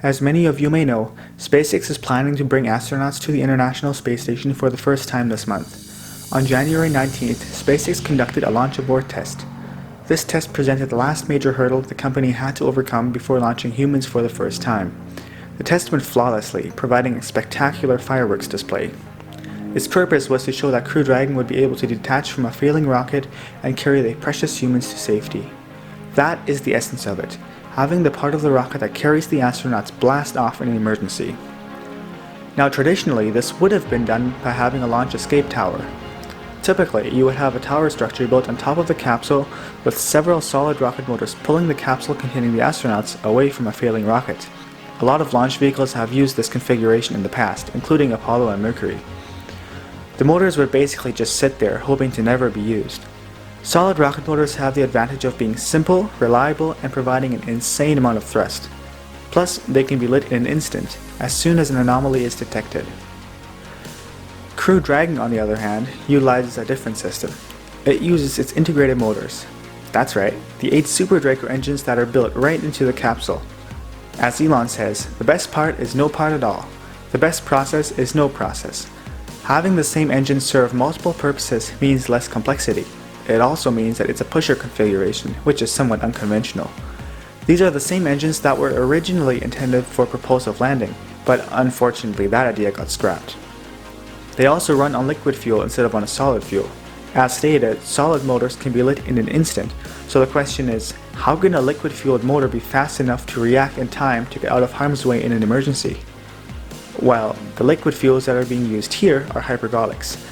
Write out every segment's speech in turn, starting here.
As many of you may know, SpaceX is planning to bring astronauts to the International Space Station for the first time this month. On January 19th, SpaceX conducted a launch abort test. This test presented the last major hurdle the company had to overcome before launching humans for the first time. The test went flawlessly, providing a spectacular fireworks display. Its purpose was to show that Crew Dragon would be able to detach from a failing rocket and carry the precious humans to safety. That is the essence of it, having the part of the rocket that carries the astronauts blast off in an emergency. Now traditionally, this would have been done by having a launch escape tower. Typically, you would have a tower structure built on top of the capsule with several solid rocket motors pulling the capsule containing the astronauts away from a failing rocket. A lot of launch vehicles have used this configuration in the past, including Apollo and Mercury. The motors would basically just sit there, hoping to never be used. Solid rocket motors have the advantage of being simple, reliable, and providing an insane amount of thrust. Plus, they can be lit in an instant, as soon as an anomaly is detected. Crew Dragon, on the other hand, utilizes a different system. It uses its integrated motors. That's right, the 8 Super Draco engines that are built right into the capsule. As Elon says, the best part is no part at all. The best process is no process. Having the same engine serve multiple purposes means less complexity. It also means that it's a pusher configuration, which is somewhat unconventional. These are the same engines that were originally intended for propulsive landing, but unfortunately that idea got scrapped. They also run on liquid fuel instead of on a solid fuel. As stated, solid motors can be lit in an instant, so the question is, how can a liquid fueled motor be fast enough to react in time to get out of harm's way in an emergency? Well, the liquid fuels that are being used here are hypergolics.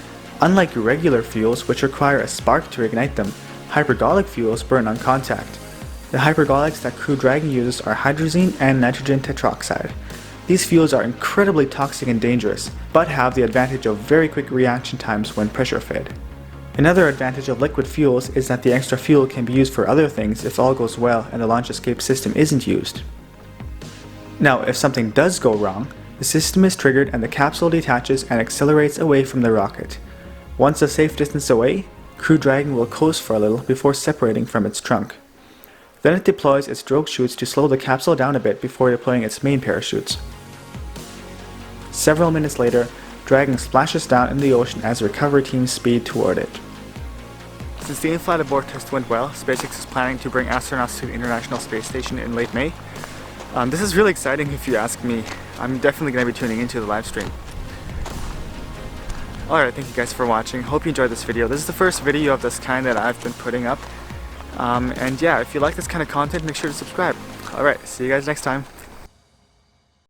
Unlike regular fuels, which require a spark to ignite them, hypergolic fuels burn on contact. The hypergolics that Crew Dragon uses are hydrazine and nitrogen tetroxide. These fuels are incredibly toxic and dangerous, but have the advantage of very quick reaction times when pressure fed. Another advantage of liquid fuels is that the extra fuel can be used for other things if all goes well and the launch escape system isn't used. Now, if something does go wrong, the system is triggered and the capsule detaches and accelerates away from the rocket. Once a safe distance away, Crew Dragon will coast for a little before separating from its trunk. Then it deploys its drogue chutes to slow the capsule down a bit before deploying its main parachutes. Several minutes later, Dragon splashes down in the ocean as recovery teams speed toward it. Since the in-flight abort test went well, SpaceX is planning to bring astronauts to the International Space Station in late May. This is really exciting if you ask me. I'm definitely going to be tuning into the live stream. Alright, thank you guys for watching. Hope you enjoyed this video. This is the first video of this kind that I've been putting up. And yeah, if you like this kind of content, make sure to subscribe. Alright, see you guys next time.